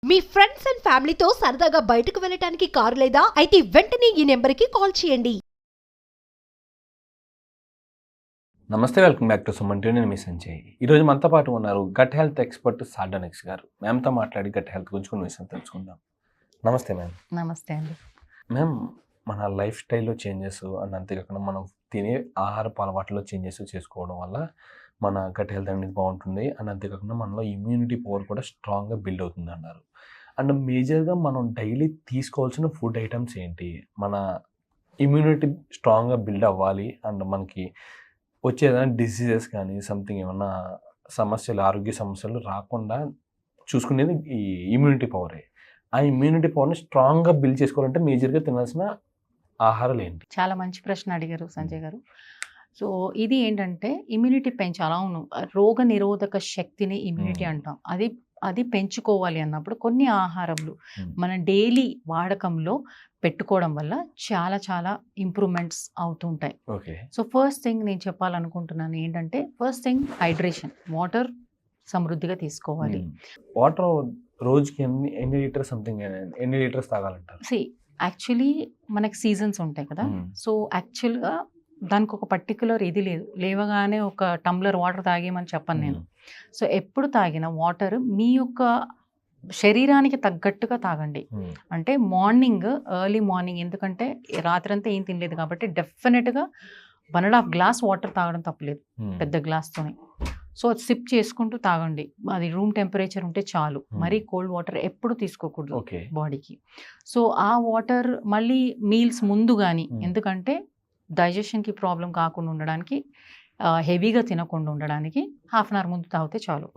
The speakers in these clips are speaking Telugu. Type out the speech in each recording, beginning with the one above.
మీ ఫ్రెండ్స్ అండ్ ఫ్యామిలీతో సరదాగా బయటకు వెళ్ళటానికి కారు లేదా అయితే వెంటనే ఈ నెంబర్కి కాల్ చేయండి. నమస్తే, welcome back to Suman TV. నేను మీ సంజయ్. ఈరోజు మనతో పాటు ఉన్నారు గట్ హెల్త్ ఎక్స్పర్ట్ సార్డనిక్స్ గారు. మ్యామ్తో మాట్లాడి గట్ హెల్త్ గురించి కొన్ని విషయాలు తెలుసుకుందాం. నమస్తే మ్యామ్. నమస్తే అండి. మ్యామ్, మన లైఫ్ స్టైల్లో చేంజెస్ అండ్ అంతేకాకుండా మనం తినే ఆహారపు అలవాట్లో చేంజెస్ చేసుకోవడం వల్ల మన గట్ హెల్త్ అనేది బాగుంటుంది. అండ్ అంతేకాకుండా మనలో ఇమ్యూనిటీ పవర్ కూడా స్ట్రాంగ్గా బిల్డ్ అవుతుంది అన్నారు. అండ్ మేజర్గా మనం డైలీ తీసుకోవాల్సిన ఫుడ్ ఐటమ్స్ ఏంటి? మన ఇమ్యూనిటీ స్ట్రాంగ్గా బిల్డ్ అవ్వాలి అండ్ మనకి వచ్చే ఏదైనా డిసీజెస్ కానీ సంథింగ్ ఏమన్నా సమస్యలు, ఆరోగ్య సమస్యలు రాకుండా చూసుకునేది ఈ ఇమ్యూనిటీ పవరే. ఆ ఇమ్యూనిటీ పవర్ని స్ట్రాంగ్గా బిల్డ్ చేసుకోవాలంటే మేజర్గా తినాల్సిన ఆహారాలు ఏంటి? చాలా మంచి ప్రశ్న అడిగారు సంజయ్ గారు. సో ఇది ఏంటంటే ఇమ్యూనిటీ పెంచాలి. అవును, రోగ నిరోధక శక్తిని ఇమ్యూనిటీ అంటాం. అది పెంచుకోవాలి అన్నప్పుడు కొన్ని ఆహారములు మన డైలీ వాడకంలో పెట్టుకోవడం వల్ల చాలా చాలా ఇంప్రూవ్మెంట్స్ అవుతుంటాయి. సో ఫస్ట్ థింగ్ నేను చెప్పాలనుకుంటున్నాను ఏంటంటే, ఫస్ట్ థింగ్ హైడ్రేషన్. వాటర్ సమృద్ధిగా తీసుకోవాలి. వాటర్ రోజుకి ఎన్ని లీటర్స్ సంథింగ్ ఎన్ని లీటర్స్ తాగాలంటారు? యాక్చువల్లీ మనకి సీజన్స్ ఉంటాయి కదా. సో యాక్చువల్గా దానికి ఒక పర్టికులర్ ఇది లేదు. లేవగానే ఒక టంబ్లర్ వాటర్ తాగేయమని చెప్పను నేను. సో ఎప్పుడు తాగిన వాటర్ మీ యొక్క శరీరానికి తగ్గట్టుగా తాగండి. అంటే మార్నింగ్, ఎర్లీ మార్నింగ్, ఎందుకంటే రాత్రంతా ఏం తినలేదు కాబట్టి డెఫినెట్గా 1.5 గ్లాస్ వాటర్ తాగడం తప్పలేదు, పెద్ద గ్లాస్తోనే. సో సిప్ చేసుకుంటూ తాగండి. అది రూమ్ టెంపరేచర్ ఉంటే చాలు. మరీ కోల్డ్ వాటర్ ఎప్పుడు తీసుకోకూడదు బాడీకి. సో ఆ వాటర్ మళ్ళీ మీల్స్ ముందు కానీ, ఎందుకంటే డైజెషన్కి ప్రాబ్లం కాకుండా ఉండడానికి, హెవీగా తినకుండా ఉండడానికి హాఫ్ అన్ అవర్ ముందు తాగితే చాలు.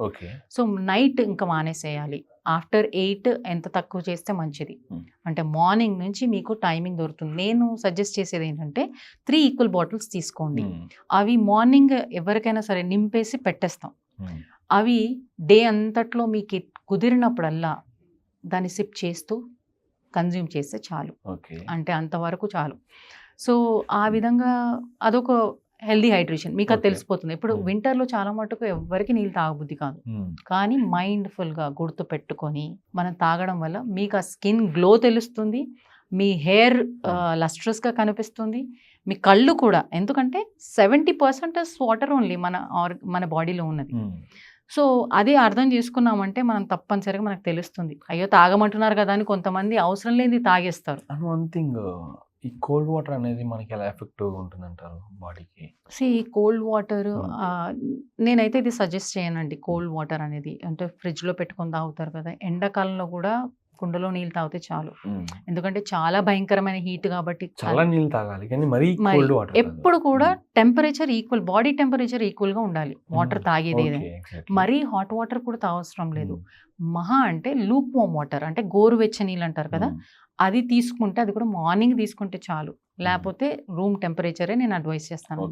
సో నైట్ ఇంకా మానేసేయాలి. ఆఫ్టర్ 8 ఎంత తక్కువ చేస్తే మంచిది. అంటే మార్నింగ్ నుంచి మీకు టైమింగ్ దొరుకుతుంది. నేను సజెస్ట్ చేసేది ఏంటంటే 3 ఈక్వల్ బాటిల్స్ తీసుకోండి. అవి మార్నింగ్ ఎవరికైనా సరే నింపేసి పెట్టేస్తాం. అవి డే అంతట్లో మీకు కుదిరినప్పుడల్లా దాన్ని సిప్ చేస్తూ కన్జ్యూమ్ చేస్తే చాలు. అంటే అంతవరకు చాలు. సో ఆ విధంగా అదొక హెల్దీ హైడ్రేషన్. మీకు అది తెలిసిపోతుంది. ఇప్పుడు వింటర్లో చాలా మటుకు ఎవరికి నీళ్ళు తాగబుద్ధి కాదు, కానీ మైండ్ఫుల్గా గుర్తు పెట్టుకొని మనం తాగడం వల్ల మీకు ఆ స్కిన్ గ్లో తెలుస్తుంది, మీ హెయిర్ లస్ట్రస్గా కనిపిస్తుంది, మీ కళ్ళు కూడా. ఎందుకంటే 70% వాటర్ ఓన్లీ మన బాడీలో ఉన్నది. సో అదే అర్థం చేసుకున్నామంటే మనం తప్పనిసరిగా మనకు తెలుస్తుంది. అయ్యో తాగమంటున్నారు కదా అని కొంతమంది అవసరం లేనిది తాగేస్తారు. వన్ థింగ్, ఈ కోల్డ్ వాటర్ అనేది మనకి ఎలా ఎఫెక్టివ్గా ఉంటుందంటారు బాడీకి? కోల్డ్ వాటర్ నేనైతే ఇది సజెస్ట్ చేయనండి. కోల్డ్ వాటర్ అనేది అంటే ఫ్రిడ్జ్లో పెట్టుకొని తాగుతారు కదా. ఎండాకాలంలో కూడా కుండలో నీళ్ళు తాగితే చాలు. ఎందుకంటే చాలా భయంకరమైన హీట్ కాబట్టి చాలా నీళ్ళు తాగాలి, కానీ మరీ కోల్డ్ వాటర్ ఎప్పుడు కూడా టెంపరేచర్ ఈక్వల్, బాడీ టెంపరేచర్ ఈక్వల్గా ఉండాలి వాటర్ తాగేది. మరీ హాట్ వాటర్ కూడా తాగవసరం లేదు. మహా అంటే లూక్ వామ్ వాటర్, అంటే గోరువెచ్చ నీళ్ళు అంటారు కదా, అది తీసుకుంటే, అది కూడా మార్నింగ్ తీసుకుంటే చాలు. లేకపోతే రూమ్ టెంపరేచరే నేను అడ్వైస్ చేస్తాను.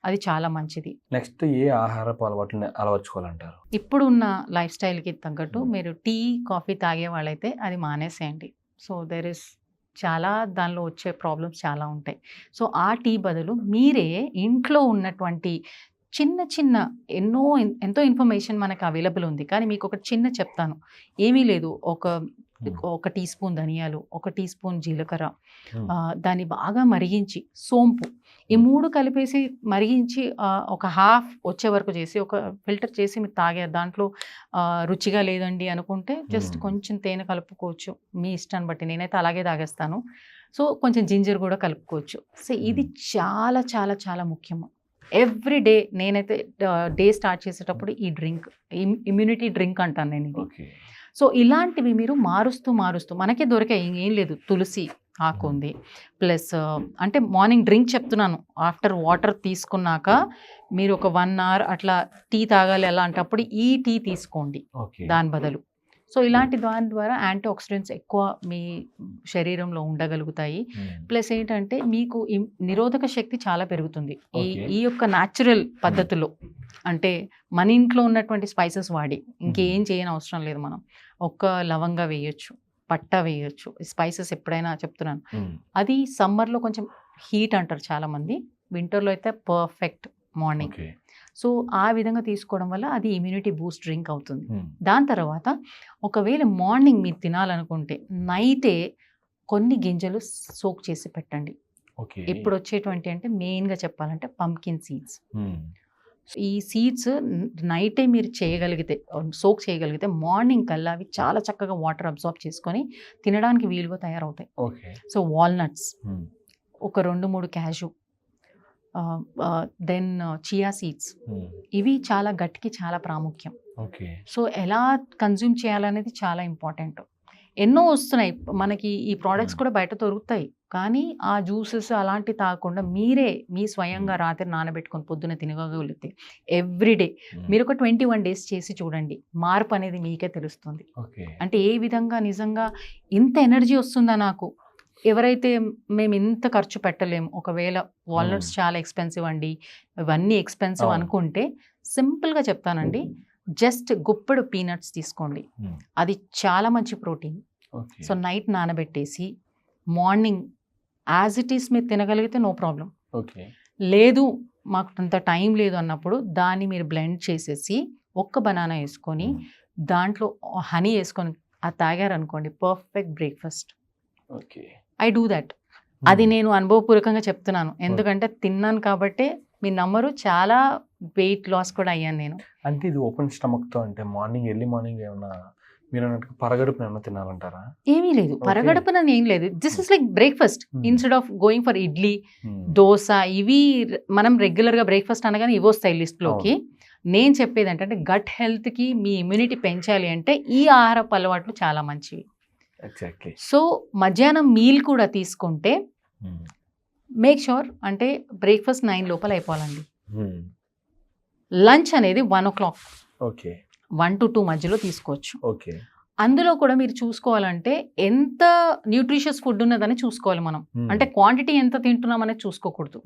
అది చాలా మంచిది. నెక్స్ట్ ఏ ఆహారపు అలవాట్లని అలవర్చుకోవాలంటారు? ఇప్పుడు ఉన్న లైఫ్ స్టైల్కి తగ్గట్టు మీరు టీ, కాఫీ తాగే వాళ్ళైతే అది మానేసేయండి. సో దెర్ ఇస్ చాలా దానిలో వచ్చే ప్రాబ్లమ్స్ చాలా ఉంటాయి. సో ఆ టీ బదులు మీరే ఇంట్లో ఉన్నటువంటి చిన్న చిన్న ఎంతో ఇన్ఫర్మేషన్ మనకు అవైలబుల్ ఉంది. కానీ మీకు ఒక చిన్న చెప్తాను. ఏమీ లేదు, ఒక టీ స్పూన్ ధనియాలు, 1 టీ స్పూన్ జీలకర్ర, దాన్ని బాగా మరిగించి సోంపు, ఈ 3 కలిపేసి మరిగించి ఒక హాఫ్ వచ్చే వరకు చేసి ఒక ఫిల్టర్ చేసి మీరు తాగారు. దాంట్లో రుచిగా లేదండి అనుకుంటే జస్ట్ కొంచెం తేనె కలుపుకోవచ్చు, మీ ఇష్టాన్ని బట్టి. నేనైతే అలాగే తాగేస్తాను. సో కొంచెం జింజర్ కూడా కలుపుకోవచ్చు. సో ఇది చాలా చాలా చాలా ముఖ్యము. ఎవ్రీ డే నేనైతే డే స్టార్ట్ చేసేటప్పుడు ఈ డ్రింక్, ఇమ్యూనిటీ డ్రింక్ అంటాను నేను ఇది. సో ఇలాంటివి మీరు మారుస్తూ మనకే దొరికాయి, ఏం లేదు. తులసి ఆకు ఉంది, ప్లస్ అంటే మార్నింగ్ డ్రింక్ చెప్తున్నాను. ఆఫ్టర్ వాటర్ తీసుకున్నాక మీరు ఒక 1 అవర్ అట్లా టీ తాగాలి. అలాంటప్పుడు ఈ టీ తీసుకోండి దాని బదులు. సో ఇలాంటి దాని ద్వారా యాంటీ ఆక్సిడెంట్స్ ఎక్కువ మీ శరీరంలో ఉండగలుగుతాయి. ప్లస్ ఏంటంటే మీకు నిరోధక శక్తి చాలా పెరుగుతుంది ఈ యొక్క న్యాచురల్ పద్ధతిలో. అంటే మన ఇంట్లో ఉన్నటువంటి స్పైసెస్ వాడి ఇంకేం చేయని అవసరం లేదు. మనం ఒక్క లవంగా వేయొచ్చు, పట్ట వేయొచ్చు. స్పైసెస్ ఎప్పుడైనా చెప్తున్నాను. అది సమ్మర్లో కొంచెం హీట్ అంటారు చాలామంది, వింటర్లో అయితే పర్ఫెక్ట్ మార్నింగ్. సో ఆ విధంగా తీసుకోవడం వల్ల అది ఇమ్యూనిటీ బూస్ట్ డ్రింక్ అవుతుంది. దాని తర్వాత ఒకవేళ మార్నింగ్ మీరు తినాలనుకుంటే నైటే కొన్ని గింజలు సోక్ చేసి పెట్టండి. ఓకే. ఇప్పుడు వచ్చేటువంటి అంటే మెయిన్గా చెప్పాలంటే పంకిన్ సీడ్స్. ఈ సీడ్స్ నైటే మీరు చేయగలిగితే సోక్ చేయగలిగితే మార్నింగ్ కల్లా అవి చాలా చక్కగా వాటర్ అబ్జార్బ్ చేసుకొని తినడానికి వీలుగా తయారవుతాయి. ఓకే. సో వాల్నట్స్, ఒక 2-3 క్యాషు, దెన్ చియా సీడ్స్, ఇవి చాలా గట్టికి చాలా ప్రాముఖ్యం. ఓకే. సో ఎలా కన్జ్యూమ్ చేయాలనేది చాలా ఇంపార్టెంట్. ఎన్నో వస్తున్నాయి మనకి, ఈ ప్రోడక్ట్స్ కూడా బయట దొరుకుతాయి, కానీ ఆ జ్యూసెస్ అలాంటివి తాగకుండా మీరే మీ స్వయంగా రాత్రి నానబెట్టుకొని పొద్దున్న తినగలిగితే ఎవ్రీడే మీరు ఒక 21 డేస్ చేసి చూడండి, మార్పు అనేది మీకే తెలుస్తుంది. ఓకే. అంటే ఏ విధంగా నిజంగా ఇంత ఎనర్జీ వస్తుందా నాకు. ఎవరైతే మేము ఇంత ఖర్చు పెట్టలేము, ఒకవేళ వాల్నట్స్ చాలా ఎక్స్పెన్సివ్ అండి, ఇవన్నీ ఎక్స్పెన్సివ్ అనుకుంటే సింపుల్గా చెప్తానండి, జస్ట్ గుప్పెడు పీనట్స్ తీసుకోండి, అది చాలా మంచి ప్రోటీన్. సో నైట్ నానబెట్టేసి మార్నింగ్ యాజ్ ఇట్ ఈస్ మీరు తినగలిగితే నో ప్రాబ్లం. ఓకే. లేదు మాకు అంత టైం లేదు అన్నప్పుడు దాన్ని మీరు బ్లెండ్ చేసేసి ఒక్క బనానా వేసుకొని దాంట్లో హనీ వేసుకొని అది తాగారనుకోండి, perfect breakfast. Okay. I do that. అది నేను అనుభవపూర్వకంగా చెప్తున్నాను, ఎందుకంటే తిన్నాను కాబట్టి. మీరు నమ్మరు, చాలా వెయిట్ లాస్ కూడా అయ్యాను నేను. అంటే ఇది ఓపెన్ స్టమక్తో, అంటే ఎర్లీ మార్నింగ్ ఏమన్నా మీరు అన్నట్టు పరగడుపున ఏమన్నా తినాలంటారా? ఏమీ లేదు, పరగడుపున ఏం లేదు. This is like breakfast instead of going for idli, dosa. ఇవి మనం రెగ్యులర్గా బ్రేక్ఫాస్ట్ అనగానే ఇవి వస్తాయి లిస్ట్లోకి. నేను చెప్పేది ఏంటంటే గట్ హెల్త్కి మీ ఇమ్యూనిటీ పెంచాలి అంటే ఈ ఆహారపు అలవాట్లు చాలా మంచివి. ఎగ్జాక్ట్లీ. సో మధ్యాహ్నం మీల్ కూడా తీసుకుంటే మేక్ షూర్ అంటే బ్రేక్ఫాస్ట్ 9 లోపల అయిపోవాలండి. లంచ్ అనేది 1 o'clock, ఓకే, 1 to 2 మధ్యలో తీసుకోవచ్చు. ఓకే. అందులో కూడా మీరు చూసుకోవాలంటే ఎంత న్యూట్రిషియస్ ఫుడ్ ఉన్నదని చూసుకోవాలి మనం. అంటే క్వాంటిటీ ఎంత తింటున్నాం అనేది చూసుకోకూడదు.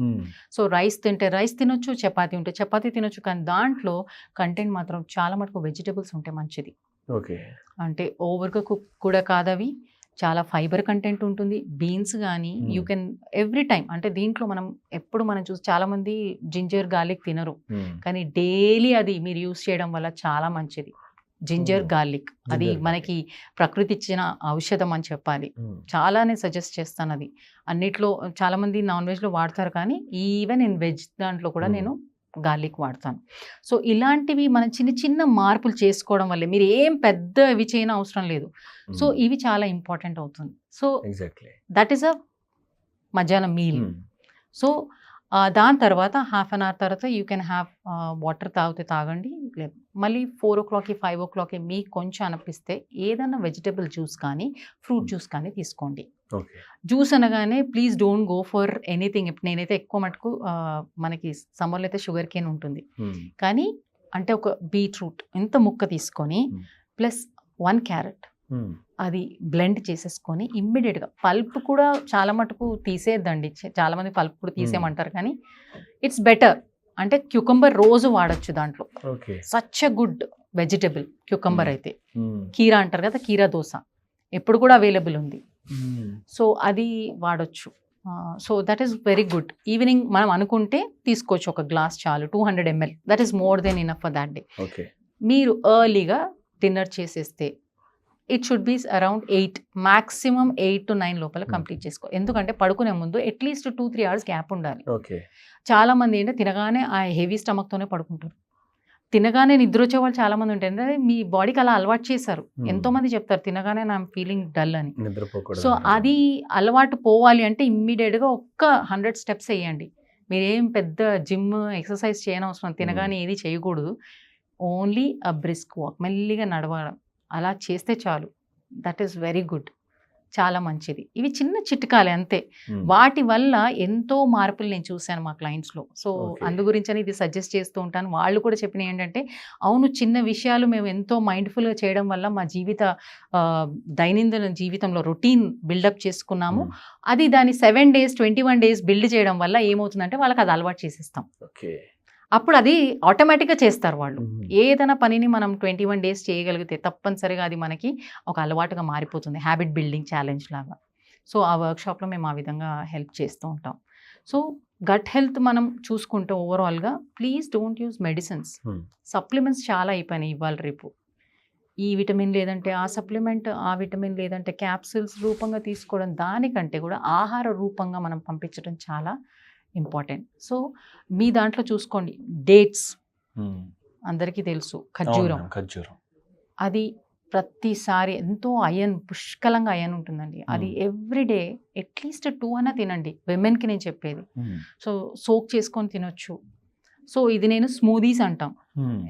సో రైస్ తింటే రైస్ తినొచ్చు, చపాతీ ఉంటే చపాతీ తినొచ్చు, కానీ దాంట్లో కంటెంట్ మాత్రం చాలా మటుకు వెజిటబుల్స్ ఉంటే మంచిది. ఓకే. అంటే ఓవర్గా కుక్ కూడా కాదవి, చాలా ఫైబర్ కంటెంట్ ఉంటుంది. బీన్స్ కానీ యూ కెన్ ఎవ్రీ టైం, అంటే దీంట్లో మనం చూసి చాలామంది జింజర్ గార్లిక్ తినరు, కానీ డైలీ అది మీరు యూస్ చేయడం వల్ల చాలా మంచిది. జింజర్ గార్లిక్ అది మనకి ప్రకృతి ఇచ్చిన ఔషధం అని చెప్పాలి. చాలానే సజెస్ట్ చేస్తాను అది. అన్నిట్లో చాలామంది నాన్ వెజ్లో వాడతారు, కానీ ఈవెన్ ఇన్ వెజ్ దాంట్లో కూడా నేను గార్లిక్ వాడతాను. సో ఇలాంటివి మనం చిన్న చిన్న మార్పులు చేసుకోవడం వల్లే, మీరు ఏం పెద్ద ఇవి చేయని అవసరం లేదు. సో ఇవి చాలా ఇంపార్టెంట్ అవుతుంది. సో దట్ ఈస్ అ మధ్యాహ్నం మీల్. సో దాని తర్వాత హాఫ్ అన్ అవర్ తర్వాత యూ కెన్ హ్యావ్ వాటర్ తాగండి. లేదు మళ్ళీ 4 o'clock 5 o'clock మీకు కొంచెం అనిపిస్తే ఏదైనా వెజిటబుల్ జ్యూస్ కానీ ఫ్రూట్ జ్యూస్ కానీ తీసుకోండి. జ్యూస్ అనగానే please don't go for anything. ఇప్పుడు నేనైతే ఎక్కువ మటుకు మనకి సమ్మర్లో అయితే షుగర్ కేన్ ఉంటుంది, కానీ అంటే ఒక బీట్రూట్ ఇంత ముక్క తీసుకొని ప్లస్ 1 carrot అది బ్లెండ్ చేసేసుకొని ఇమ్మీడియట్గా, పల్ప్ కూడా చాలా మటుకు తీసేద్దండి, చాలామంది పల్ప్ కూడా తీసేయమంటారు, కానీ ఇట్స్ బెటర్. అంటే క్యూకంబర్ రోజు వాడచ్చు దాంట్లో. Such a good vegetable cucumber. అయితే కీరా అంటారు కదా, కీరా దోశ ఎప్పుడు కూడా అవైలబుల్ ఉంది. సో అది వాడచ్చు. So that is very good. Evening మనం అనుకుంటే తీసుకోవచ్చు, ఒక గ్లాస్ చాలు, 200 ml, that is more than enough for that day. మీరు ఎర్లీగా డిన్నర్ చేసేస్తే it should be around 8, maximum 8 to 9 లోపల కంప్లీట్ చేసుకో. ఎందుకంటే పడుకునే ముందు అట్లీస్ట్ 2-3 hours గ్యాప్ ఉండాలి. చాలా మంది ఏంటంటే తినగానే ఆ హెవీ స్టమక్తోనే పడుకుంటారు. తినగానే నిద్ర వచ్చే వాళ్ళు చాలా మంది ఉంటారు, అంటే మీ బాడీకి అలా అలవాటు చేశారు. ఎంతో మంది చెప్తారు తినగానే నా ఫీలింగ్ డల్ అని. సో అది అలవాటు పోవాలి అంటే ఇమ్మీడియట్గా 100 steps వేయండి. మీరేం పెద్ద జిమ్ ఎక్సర్సైజ్ చేయనవసరం, తినగానే ఏది చేయకూడదు. ఓన్లీ అ బ్రిస్క్ వాక్, మెల్లిగా నడవడం, అలా చేస్తే చాలు. దట్ ఈస్ వెరీ గుడ్, చాలా మంచిది. ఇవి చిన్న చిట్కాలే అంతే, వాటి వల్ల ఎంతో మార్పులు నేను చూశాను మా క్లయింట్స్లో. సో అందు గురించి ఇది సజెస్ట్ చేస్తూ ఉంటాను. వాళ్ళు కూడా చెప్పినవి ఏంటంటే, అవును చిన్న విషయాలు మేము ఎంతో మైండ్ఫుల్గా చేయడం వల్ల మా దైనందిన జీవితంలో రొటీన్ బిల్డప్ చేసుకున్నాము. అది దాని 7 days 21 days బిల్డ్ చేయడం వల్ల ఏమవుతుందంటే వాళ్ళకి అది అలవాటు చేసేస్తాం. అప్పుడు అది ఆటోమేటిక్గా చేస్తారు వాళ్ళు. ఏదైనా పనిని మనం 21 days చేయగలిగితే తప్పనిసరిగా అది మనకి ఒక అలవాటుగా మారిపోతుంది, హ్యాబిట్ బిల్డింగ్ ఛాలెంజ్ లాగా. సో ఆ వర్క్షాప్లో మేము ఆ విధంగా హెల్ప్ చేస్తూ ఉంటాం. సో గట్ హెల్త్ మనం చూసుకుంటే ఓవరాల్గా please don't use medicines. Supplements చాలా అయిపోయినాయి ఇవాళ రేపు. ఈ విటమిన్ లేదంటే ఆ సప్లిమెంట్, ఆ విటమిన్ లేదంటే క్యాప్సూల్స్ రూపంగా తీసుకోవడం, దానికంటే కూడా ఆహార రూపంగా మనం పంపించడం చాలా ఇంపార్టెంట్. సో మీ దాంట్లో చూసుకోండి, డేట్స్ అందరికీ తెలుసు, ఖర్జూరం, అది ప్రతిసారి ఎంతో అయన్, పుష్కలంగా అయన్ ఉంటుందండి. అది ఎవ్రీడే అట్లీస్ట్ 2 అన్నా తినండి. విమెన్కి నేను చెప్పేది. సో సోక్ చేసుకొని తినొచ్చు. సో ఇది నేను స్మూదీస్ అంటాం,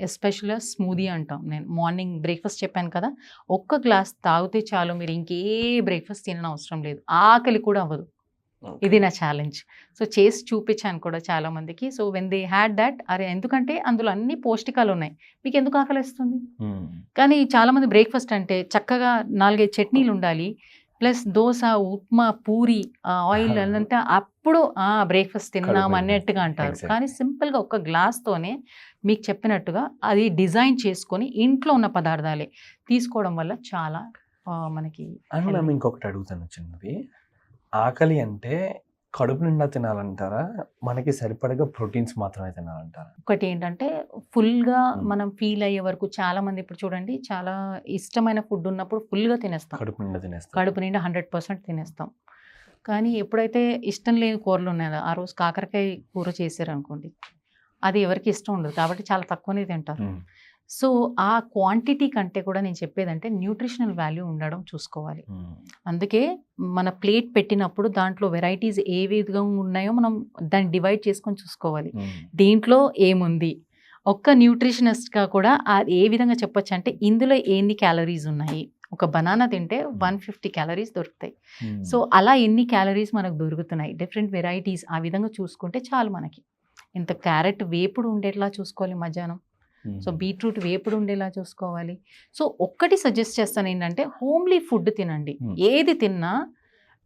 ఎస్పెషల్గా స్మూదీ అంటాం. నేను మార్నింగ్ బ్రేక్ఫాస్ట్ చెప్పాను కదా, ఒక్క గ్లాస్ తాగితే చాలు, మీరు ఇంకే బ్రేక్ఫాస్ట్ తినని అవసరం లేదు, ఆకలి కూడా అవ్వదు. ఇది నా ఛాలెంజ్. సో చేసి చూపించాను కూడా చాలా మందికి. So when they had that, అరే ఎందుకంటే అందులో అన్ని పౌష్టికాలు ఉన్నాయి, మీకు ఎందుకు ఆకలిస్తుంది. కానీ చాలామంది బ్రేక్ఫాస్ట్ అంటే చక్కగా 4-5 చట్నీలు ఉండాలి, ప్లస్ దోశ, ఉప్మా, పూరి, ఆయిల్ అదంతా, అప్పుడు బ్రేక్ఫాస్ట్ తిన్నాం అన్నట్టుగా అంటారు. కానీ సింపుల్గా ఒక గ్లాస్తోనే మీకు చెప్పినట్టుగా అది డిజైన్ చేసుకొని ఇంట్లో ఉన్న పదార్థాలే తీసుకోవడం వల్ల చాలా మనకి. ఇంకొకటి అడుగుతాను చిన్నది, ఆకలి అంటే కడుపు నిండా తినాలంటారా, మనకి సరిపడగా ప్రోటీన్స్ మాత్రమే తినాలంటారా? ఒకటి ఏంటంటే ఫుల్గా మనం ఫీల్ అయ్యే వరకు, చాలా మంది ఇప్పుడు చూడండి, చాలా ఇష్టమైన ఫుడ్ ఉన్నప్పుడు ఫుల్గా తినేస్తాం, కడుపు నిండా 100% తినేస్తాం. కానీ ఎప్పుడైతే ఇష్టం లేని కూరలు ఉన్నాయో, ఆ రోజు కాకరకాయ కూర చేశారు అనుకోండి, అది ఎవరికి ఇష్టం ఉండదు, కాబట్టి చాలా తక్కువనే తింటారు. సో ఆ క్వాంటిటీ కంటే కూడా నేను చెప్పేదంటే న్యూట్రిషనల్ వాల్యూ ఉండడం చూసుకోవాలి. అందుకే మన ప్లేట్ పెట్టినప్పుడు దాంట్లో వెరైటీస్ ఏ విధంగా ఉన్నాయో మనం దాన్ని డివైడ్ చేసుకొని చూసుకోవాలి, దీంట్లో ఏముంది. ఒక్క న్యూట్రిషనిస్ట్గా కూడా ఏ విధంగా చెప్పొచ్చు అంటే, ఇందులో ఎన్ని క్యాలరీస్ ఉన్నాయి. ఒక బనానా తింటే 150 క్యాలరీస్ దొరుకుతాయి. సో అలా ఎన్ని క్యాలరీస్ మనకు దొరుకుతున్నాయి, డిఫరెంట్ వెరైటీస్, ఆ విధంగా చూసుకుంటే చాలు మనకి. ఇంత క్యారెట్ వేపుడు ఉండేట్లా చూసుకోవాలి మధ్యాహ్నం, సో బీట్రూట్ వేపుడు ఉండేలా చూసుకోవాలి. సో ఒక్కటి సజెస్ట్ చేస్తాను ఏంటంటే, హోమ్లీ ఫుడ్ తినండి. ఏది తిన్నా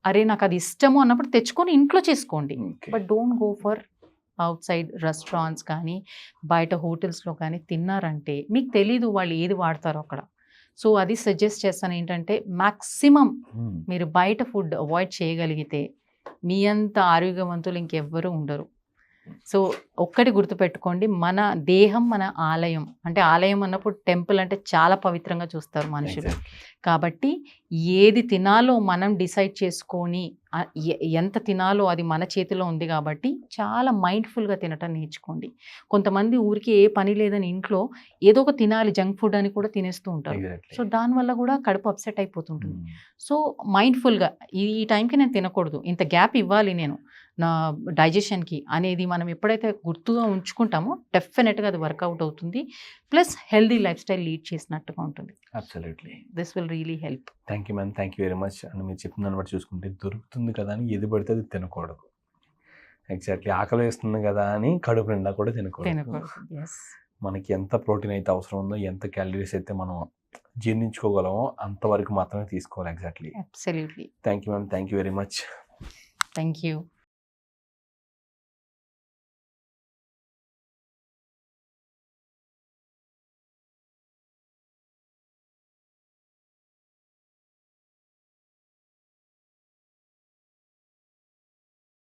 అరే నాకు అది ఇష్టము అన్నప్పుడు తెచ్చుకొని ఇంట్లో చేసుకోండి. But don't go for out side restaurants కానీ బయట హోటల్స్లో కానీ తిన్నారంటే మీకు తెలీదు వాళ్ళు ఏది వాడతారో అక్కడ. సో అది సజెస్ట్ చేస్తాను ఏంటంటే, మ్యాక్సిమం మీరు బయట ఫుడ్ అవాయిడ్ చేయగలిగితే మీ అంత ఆరోగ్యవంతులు ఇంకెవ్వరూ ఉండరు. సో ఒక్కటి గుర్తుపెట్టుకోండి, మన దేహం మన ఆలయం. అంటే ఆలయం అన్నప్పుడు టెంపుల్ అంటే చాలా పవిత్రంగా చూస్తారు మనుషులు. కాబట్టి ఏది తినాలో మనం డిసైడ్ చేసుకొని ఎంత తినాలో అది మన చేతిలో ఉంది. కాబట్టి చాలా మైండ్ఫుల్గా తినటం నేర్చుకోండి. కొంతమంది ఊరికి ఏ పని లేదని ఇంట్లో ఏదో ఒక తినాలి, జంక్ ఫుడ్ అని కూడా తినేస్తూ ఉంటారు. సో దానివల్ల కూడా కడుపు అప్సెట్ అయిపోతుంటుంది. సో మైండ్ఫుల్గా ఈ టైంకి నేను తినకూడదు, ఇంత గ్యాప్ ఇవ్వాలి నేను నా డైజెషన్కి అనేది మనం ఎప్పుడైతే గుర్తుగా ఉంచుకుంటామో డెఫినెట్గా అది వర్కౌట్ అవుతుంది. Plus healthy life style lead చేసినట్టుగా ఉంటుంది. Absolutely, this will really help. Thank you ma'am, thank you very much. And మీరు చెప్పిన దాన్ని బట్టి చూసుకుంటే దొరుకుతుంది కదా అని ఏది పడితే అది తినకూడదు. ఎగ్జాక్ట్లీ, ఆకలి వేస్తుంది కదా అని కడుపు నిండా కూడా తినకూడదు. మనకి ఎంత ప్రోటీన్ అయితే అవసరం ఉందో, ఎంత క్యాలరీస్ అయితే మనం జీర్ణించుకోగలమో అంతవరకు మాత్రమే తీసుకోవాలి. Exactly. Absolutely. Thank you ma'am, thank you very much. Thank you.